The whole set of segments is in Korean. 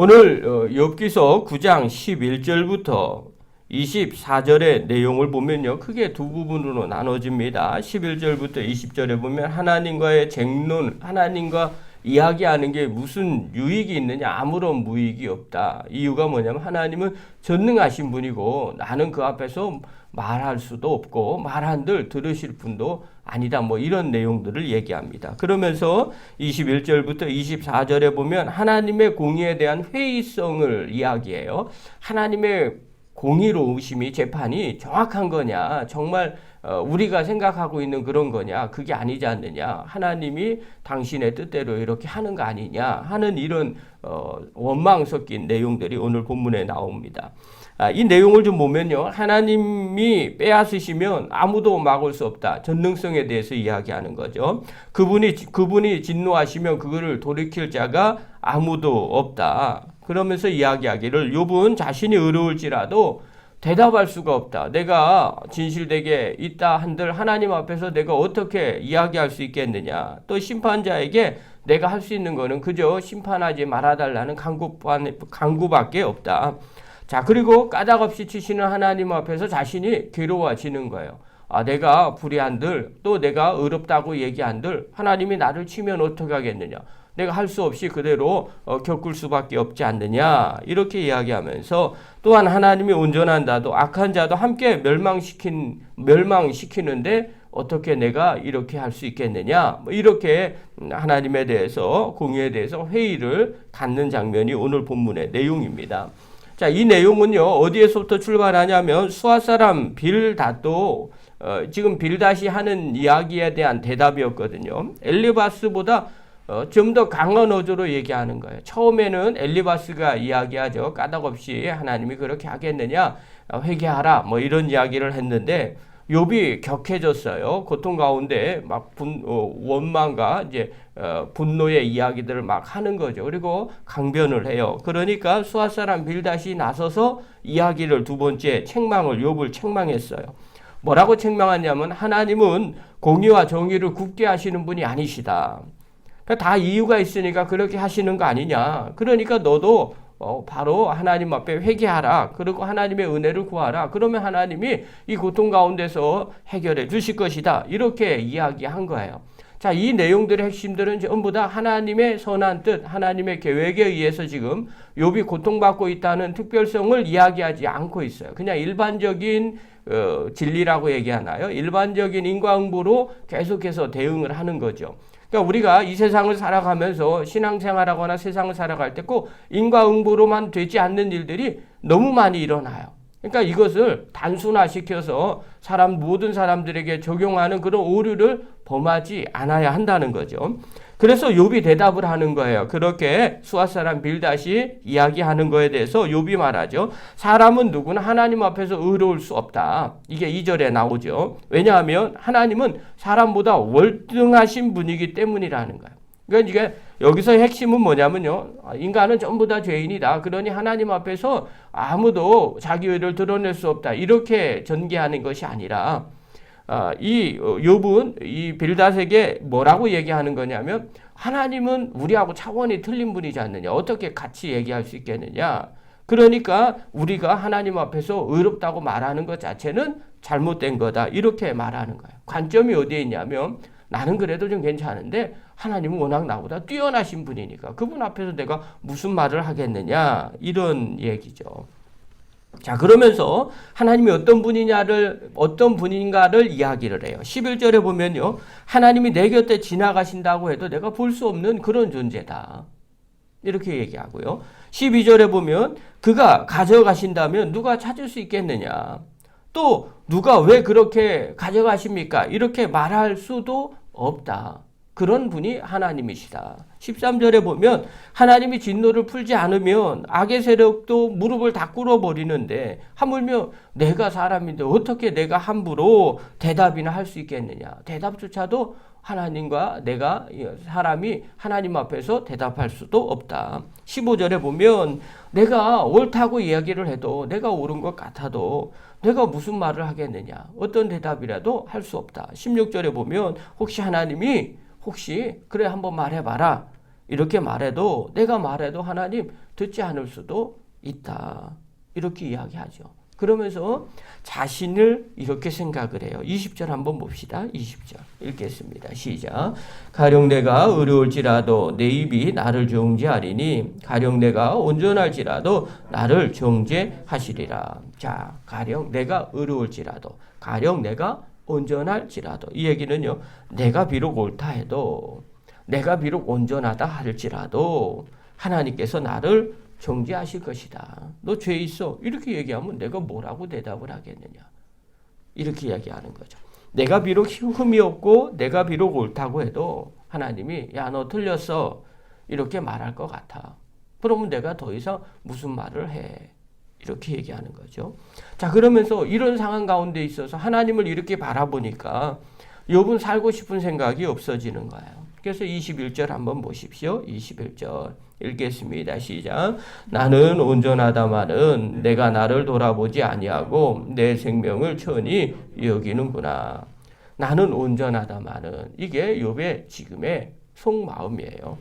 오늘 욥기서 9장 11절부터 24절의 내용을 보면요. 크게 두 부분으로 나눠집니다. 11절부터 20절에 보면 하나님과의 쟁론, 하나님과 이야기하는 게 무슨 유익이 있느냐? 아무런 무익이 없다. 이유가 뭐냐면 하나님은 전능하신 분이고 나는 그 앞에서 말할 수도 없고 말한들 들으실 분도 아니다. 뭐 이런 내용들을 얘기합니다. 그러면서 21절부터 24절에 보면 하나님의 공의에 대한 회의성을 이야기해요. 하나님의 공의로우심이 재판이 정확한 거냐? 정말 우리가 생각하고 있는 그런 거냐? 그게 아니지 않느냐? 하나님이 당신의 뜻대로 이렇게 하는 거 아니냐? 하는 이런 원망 섞인 내용들이 오늘 본문에 나옵니다. 이 내용을 좀 보면요. 하나님이 빼앗으시면 아무도 막을 수 없다. 전능성에 대해서 이야기하는 거죠. 그분이 진노하시면 그거를 돌이킬 자가 아무도 없다. 그러면서 이야기하기를 욥은 자신이 의로울지라도 대답할 수가 없다. 내가 진실되게 있다 한들 하나님 앞에서 내가 어떻게 이야기할 수 있겠느냐. 또 심판자에게 내가 할 수 있는 거는 그저 심판하지 말아달라는 간구밖에 없다. 자, 그리고 까닭없이 치시는 하나님 앞에서 자신이 괴로워지는 거예요. 내가 불의한들, 또 내가 의롭다고 얘기한들, 하나님이 나를 치면 어떻게 하겠느냐. 내가 할 수 없이 그대로 겪을 수밖에 없지 않느냐. 이렇게 이야기하면서 또한 하나님이 온전한 자도 악한 자도 함께 멸망시키는데 어떻게 내가 이렇게 할 수 있겠느냐. 이렇게 하나님에 대해서, 공의에 대해서 회의를 갖는 장면이 오늘 본문의 내용입니다. 자, 이 내용은요, 어디에서부터 출발하냐면, 수아 사람 빌닷도, 지금 빌닷이 하는 이야기에 대한 대답이었거든요. 엘리바스보다 좀 더 강한 어조로 얘기하는 거예요. 처음에는 엘리바스가 이야기하죠. 까닭없이 하나님이 그렇게 하겠느냐, 회개하라, 뭐 이런 이야기를 했는데, 욥이 격해졌어요. 고통 가운데 막 원망과 이제 분노의 이야기들을 막 하는 거죠. 그리고 강변을 해요. 그러니까 수아 사람 빌닷이 나서서 이야기를 두 번째 욥을 책망했어요. 뭐라고 책망하냐면 하나님은 공의와 정의를 굳게 하시는 분이 아니시다. 다 이유가 있으니까 그렇게 하시는 거 아니냐. 그러니까 너도 바로 하나님 앞에 회개하라. 그리고 하나님의 은혜를 구하라. 그러면 하나님이 이 고통 가운데서 해결해 주실 것이다. 이렇게 이야기한 거예요. 자, 이 내용들의 핵심들은 전부 다 하나님의 선한 뜻, 하나님의 계획에 의해서 지금 욥이 고통받고 있다는 특별성을 이야기하지 않고 있어요. 그냥 일반적인 진리라고 얘기하나요? 일반적인 인과응보로 계속해서 대응을 하는 거죠. 그러니까 우리가 이 세상을 살아가면서 신앙생활하거나 세상을 살아갈 때 꼭 인과응보로만 되지 않는 일들이 너무 많이 일어나요. 그러니까 이것을 단순화시켜서 모든 사람들에게 적용하는 그런 오류를 범하지 않아야 한다는 거죠. 그래서 욥이 대답을 하는 거예요. 그렇게 수아 사람 빌닷이 이야기하는 거에 대해서 욥이 말하죠. 사람은 누구나 하나님 앞에서 의로울 수 없다. 이게 2절에 나오죠. 왜냐하면 하나님은 사람보다 월등하신 분이기 때문이라는 거예요. 그러니까 이게 여기서 핵심은 뭐냐면요. 인간은 전부 다 죄인이다. 그러니 하나님 앞에서 아무도 자기 의를 드러낼 수 없다. 이렇게 전개하는 것이 아니라 이 욥은 이 빌닷에게 뭐라고 얘기하는 거냐면 하나님은 우리하고 차원이 틀린 분이지 않느냐. 어떻게 같이 얘기할 수 있겠느냐. 그러니까 우리가 하나님 앞에서 의롭다고 말하는 것 자체는 잘못된 거다. 이렇게 말하는 거예요. 관점이 어디에 있냐면 나는 그래도 좀 괜찮은데 하나님은 워낙 나보다 뛰어나신 분이니까 그분 앞에서 내가 무슨 말을 하겠느냐. 이런 얘기죠. 자, 그러면서 하나님이 어떤 분인가를 이야기를 해요. 11절에 보면요. 하나님이 내 곁에 지나가신다고 해도 내가 볼 수 없는 그런 존재다. 이렇게 얘기하고요. 12절에 보면 그가 가져가신다면 누가 찾을 수 있겠느냐. 또 누가 왜 그렇게 가져가십니까? 이렇게 말할 수도 없다. 그런 분이 하나님이시다. 13절에 보면 하나님이 진노를 풀지 않으면 악의 세력도 무릎을 다 꿇어버리는데 하물며 내가 사람인데 어떻게 내가 함부로 대답이나 할 수 있겠느냐. 대답조차도 하나님과 사람이 하나님 앞에서 대답할 수도 없다. 15절에 보면 내가 옳다고 이야기를 해도 내가 옳은 것 같아도 내가 무슨 말을 하겠느냐. 어떤 대답이라도 할 수 없다. 16절에 보면 혹시 그래 한번 말해봐라. 이렇게 말해도 내가 말해도 하나님 듣지 않을 수도 있다. 이렇게 이야기하죠. 그러면서 자신을 이렇게 생각을 해요. 20절 한번 봅시다. 20절 읽겠습니다. 시작. 가령 내가 어려울지라도 내 입이 나를 정죄하리니 가령 내가 온전할지라도 나를 정죄하시리라. 자, 가령 내가 어려울지라도 가령 내가 온전할지라도 이 얘기는요. 내가 비록 옳다 해도 내가 비록 온전하다 할지라도 하나님께서 나를 정죄하실 것이다. 너 죄 있어. 이렇게 얘기하면 내가 뭐라고 대답을 하겠느냐. 이렇게 이야기하는 거죠. 내가 비록 흠이 없고 내가 비록 옳다고 해도 하나님이 야, 너 틀렸어. 이렇게 말할 것 같아. 그러면 내가 더 이상 무슨 말을 해. 이렇게 얘기하는 거죠. 자, 그러면서 이런 상황 가운데 있어서 하나님을 이렇게 바라보니까 욥은 살고 싶은 생각이 없어지는 거예요. 그래서 21절 한번 보십시오. 21절 읽겠습니다. 시작. 나는 온전하다마는 내가 나를 돌아보지 아니하고 내 생명을 천히 여기는구나. 나는 온전하다마는 이게 욥의 지금의 속마음이에요.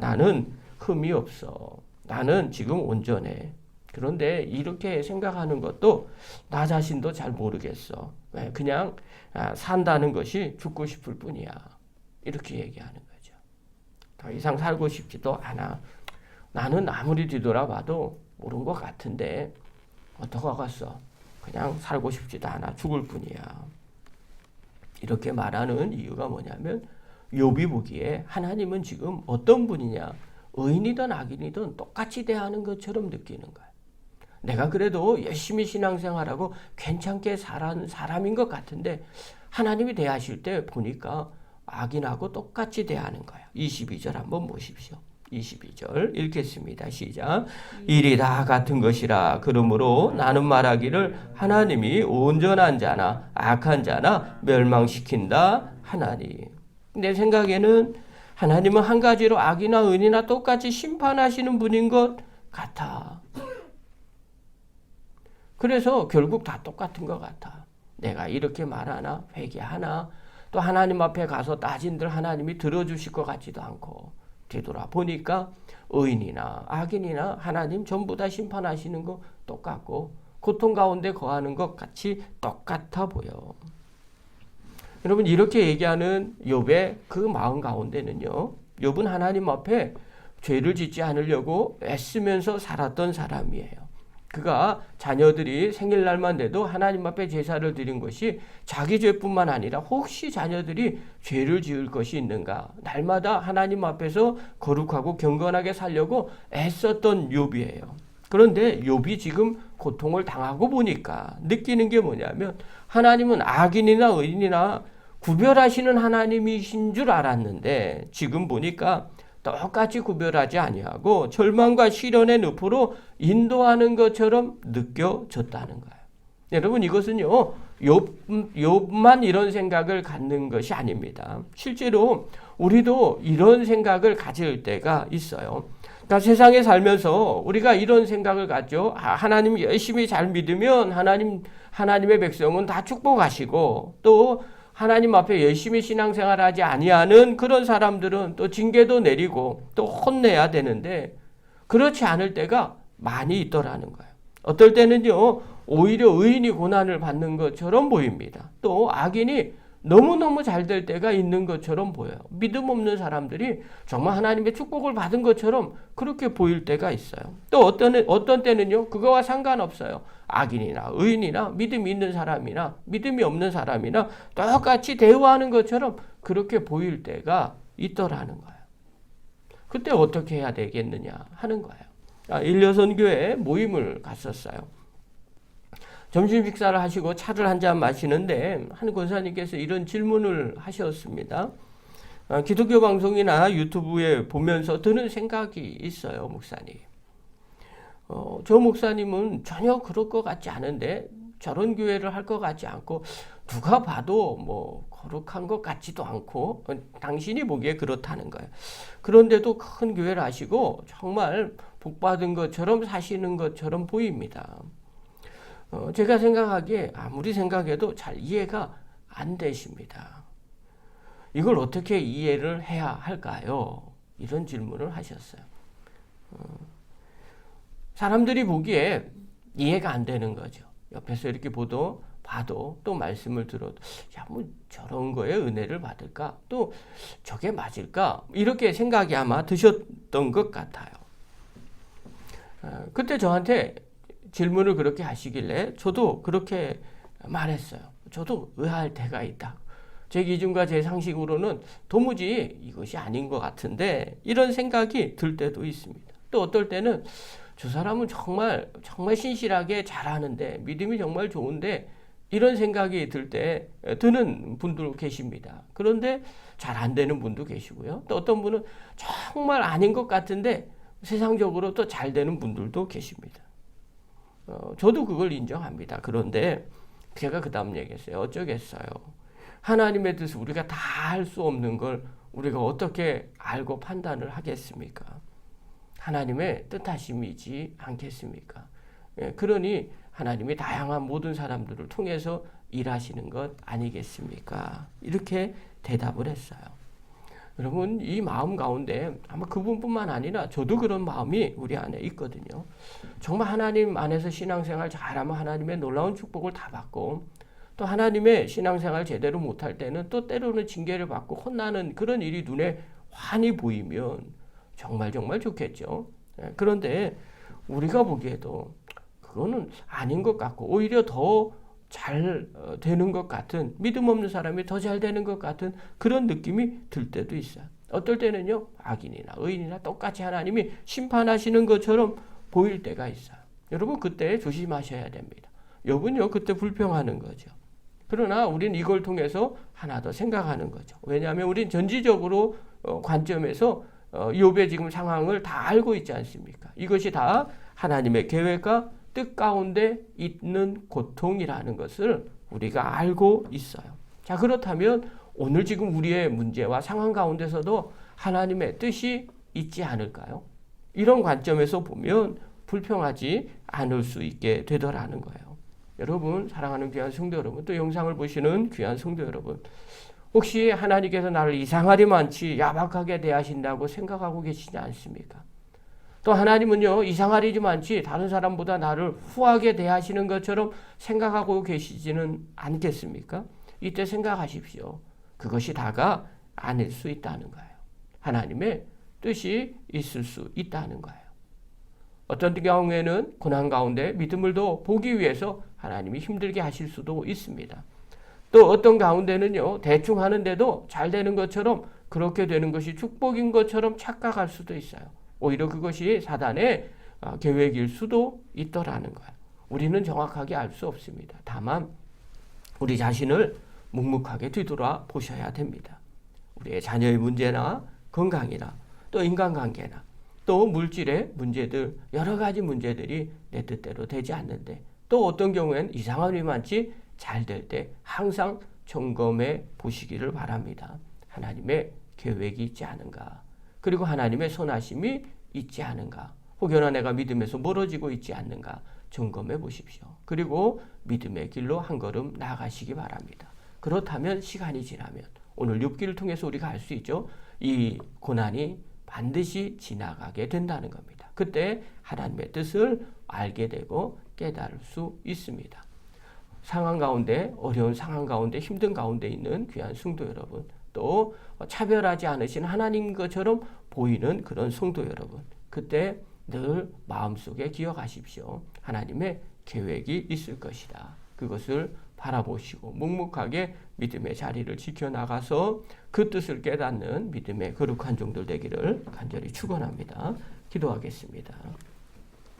나는 흠이 없어. 나는 지금 온전해. 그런데 이렇게 생각하는 것도 나 자신도 잘 모르겠어. 그냥 산다는 것이 죽고 싶을 뿐이야. 이렇게 얘기하는 거죠. 더 이상 살고 싶지도 않아. 나는 아무리 뒤돌아봐도 옳은 것 같은데 어떡하겠어. 그냥 살고 싶지도 않아. 죽을 뿐이야. 이렇게 말하는 이유가 뭐냐면 욥이 보기에 하나님은 지금 어떤 분이냐. 의인이든 악인이든 똑같이 대하는 것처럼 느끼는 거야. 내가 그래도 열심히 신앙생활하고 괜찮게 살아는 사람인 것 같은데 하나님이 대하실 때 보니까 악인하고 똑같이 대하는 거야. 22절 한번 보십시오. 22절 읽겠습니다. 시작. 일이 다 같은 것이라 그러므로 나는 말하기를 하나님이 온전한 자나 악한 자나 멸망시킨다 하나니. 내 생각에는 하나님은 한 가지로 악이나 의인이나 똑같이 심판하시는 분인 것 같아. 그래서 결국 다 똑같은 것 같아. 내가 이렇게 말하나 회개하나 또 하나님 앞에 가서 따진들 하나님이 들어주실 것 같지도 않고 뒤돌아보니까 의인이나 악인이나 하나님 전부 다 심판하시는 거 똑같고 고통 가운데 거하는 것 같이 똑같아 보여. 여러분 이렇게 얘기하는 욥의 그 마음 가운데는요. 욥은 하나님 앞에 죄를 짓지 않으려고 애쓰면서 살았던 사람이에요. 그가 자녀들이 생일날만 돼도 하나님 앞에 제사를 드린 것이 자기 죄뿐만 아니라 혹시 자녀들이 죄를 지을 것이 있는가 날마다 하나님 앞에서 거룩하고 경건하게 살려고 애썼던 욥이에요. 그런데 욥이 지금 고통을 당하고 보니까 느끼는 게 뭐냐면 하나님은 악인이나 의인이나 구별하시는 하나님이신 줄 알았는데 지금 보니까 똑같이 구별하지 아니하고 절망과 시련의 늪으로 인도하는 것처럼 느껴졌다는 거예요. 여러분 이것은요 욥만 이런 생각을 갖는 것이 아닙니다. 실제로 우리도 이런 생각을 가질 때가 있어요. 그러니까 세상에 살면서 우리가 이런 생각을 갖죠. 하나님 열심히 잘 믿으면 하나님의 백성은 다 축복하시고 또 하나님 앞에 열심히 신앙생활하지 아니하는 그런 사람들은 또 징계도 내리고 또 혼내야 되는데 그렇지 않을 때가 많이 있더라는 거예요. 어떨 때는요 오히려 의인이 고난을 받는 것처럼 보입니다. 또 악인이 너무너무 잘 될 때가 있는 것처럼 보여요. 믿음 없는 사람들이 정말 하나님의 축복을 받은 것처럼 그렇게 보일 때가 있어요. 또 어떤 때는요 그거와 상관없어요. 악인이나 의인이나 믿음이 있는 사람이나 믿음이 없는 사람이나 똑같이 대우하는 것처럼 그렇게 보일 때가 있더라는 거예요. 그때 어떻게 해야 되겠느냐 하는 거예요. 일려선교회 모임을 갔었어요. 점심 식사를 하시고 차를 한 잔 마시는데 한 권사님께서 이런 질문을 하셨습니다. 기독교 방송이나 유튜브에 보면서 드는 생각이 있어요, 목사님. 저 목사님은 전혀 그럴 것 같지 않은데 저런 교회를 할 것 같지 않고 누가 봐도 뭐 거룩한 것 같지도 않고 당신이 보기에 그렇다는 거예요. 그런데도 큰 교회를 하시고 정말 복받은 것처럼 사시는 것처럼 보입니다. 제가 생각하기에 아무리 생각해도 잘 이해가 안 되십니다. 이걸 어떻게 이해를 해야 할까요? 이런 질문을 하셨어요. 사람들이 보기에 이해가 안 되는 거죠. 옆에서 이렇게 봐도 또 말씀을 들어도 야, 뭐 저런 거에 은혜를 받을까? 또 저게 맞을까? 이렇게 생각이 아마 드셨던 것 같아요. 그때 저한테 질문을 그렇게 하시길래 저도 그렇게 말했어요. 저도 의아할 때가 있다. 제 기준과 제 상식으로는 도무지 이것이 아닌 것 같은데 이런 생각이 들 때도 있습니다. 또 어떨 때는 저 사람은 정말 신실하게 잘하는데 믿음이 정말 좋은데 이런 생각이 드는 분도 계십니다. 그런데 잘 안 되는 분도 계시고요. 또 어떤 분은 정말 아닌 것 같은데 세상적으로 또 잘 되는 분들도 계십니다. 저도 그걸 인정합니다. 그런데 제가 그 다음 얘기했어요. 어쩌겠어요. 하나님의 뜻을 우리가 다 할 수 없는 걸 우리가 어떻게 알고 판단을 하겠습니까? 하나님의 뜻하심이지 않겠습니까? 그러니 하나님이 다양한 모든 사람들을 통해서 일하시는 것 아니겠습니까? 이렇게 대답을 했어요. 여러분, 이 마음 가운데 아마 그분뿐만 아니라 저도 그런 마음이 우리 안에 있거든요. 정말 하나님 안에서 신앙생활 잘하면 하나님의 놀라운 축복을 다 받고 또 하나님의 신앙생활 제대로 못할 때는 또 때로는 징계를 받고 혼나는 그런 일이 눈에 환히 보이면 정말 좋겠죠. 그런데 우리가 보기에도 그거는 아닌 것 같고 오히려 더 잘 되는 것 같은 믿음 없는 사람이 더 잘 되는 것 같은 그런 느낌이 들 때도 있어요. 어떨 때는요 악인이나 의인이나 똑같이 하나님이 심판하시는 것처럼 보일 때가 있어요. 여러분 그때 조심하셔야 됩니다. 여러분요 그때 불평하는 거죠. 그러나 우리는 이걸 통해서 하나 더 생각하는 거죠. 왜냐하면 우리는 전지적으로 관점에서 욥의 지금 상황을 다 알고 있지 않습니까? 이것이 다 하나님의 계획과 뜻 가운데 있는 고통이라는 것을 우리가 알고 있어요. 자, 그렇다면 오늘 지금 우리의 문제와 상황 가운데서도 하나님의 뜻이 있지 않을까요? 이런 관점에서 보면 불평하지 않을 수 있게 되더라는 거예요. 여러분, 사랑하는 귀한 성도 여러분, 또 영상을 보시는 귀한 성도 여러분, 혹시 하나님께서 나를 이상하리만치 야박하게 대하신다고 생각하고 계시지 않습니까? 또 하나님은요 이상하리지만치 다른 사람보다 나를 후하게 대하시는 것처럼 생각하고 계시지는 않겠습니까? 이때 생각하십시오. 그것이 다가 아닐 수 있다는 거예요. 하나님의 뜻이 있을 수 있다는 거예요. 어떤 경우에는 고난 가운데 믿음을 더 보기 위해서 하나님이 힘들게 하실 수도 있습니다. 또 어떤 가운데는요 대충 하는데도 잘 되는 것처럼 그렇게 되는 것이 축복인 것처럼 착각할 수도 있어요. 오히려 그것이 사단의 계획일 수도 있더라는 거예요. 우리는 정확하게 알 수 없습니다. 다만 우리 자신을 묵묵하게 뒤돌아 보셔야 됩니다. 우리의 자녀의 문제나 건강이나 또 인간관계나 또 물질의 문제들 여러 가지 문제들이 내 뜻대로 되지 않는데 또 어떤 경우에는 이상하리만치 잘 될 때 항상 점검해 보시기를 바랍니다. 하나님의 계획이 있지 않은가? 그리고 하나님의 선하심이 있지 않은가? 혹여나 내가 믿음에서 멀어지고 있지 않는가? 점검해 보십시오. 그리고 믿음의 길로 한 걸음 나아가시기 바랍니다. 그렇다면 시간이 지나면 오늘 욥기를 통해서 우리가 알 수 있죠. 이 고난이 반드시 지나가게 된다는 겁니다. 그때 하나님의 뜻을 알게 되고 깨달을 수 있습니다. 상황 가운데 어려운 상황 가운데 힘든 가운데 있는 귀한 성도 여러분 또 차별하지 않으신 하나님 것처럼 보이는 그런 성도 여러분 그때 늘 마음속에 기억하십시오. 하나님의 계획이 있을 것이다. 그것을 바라보시고 묵묵하게 믿음의 자리를 지켜나가서 그 뜻을 깨닫는 믿음의 거룩한 종들 되기를 간절히 축원합니다. 기도하겠습니다.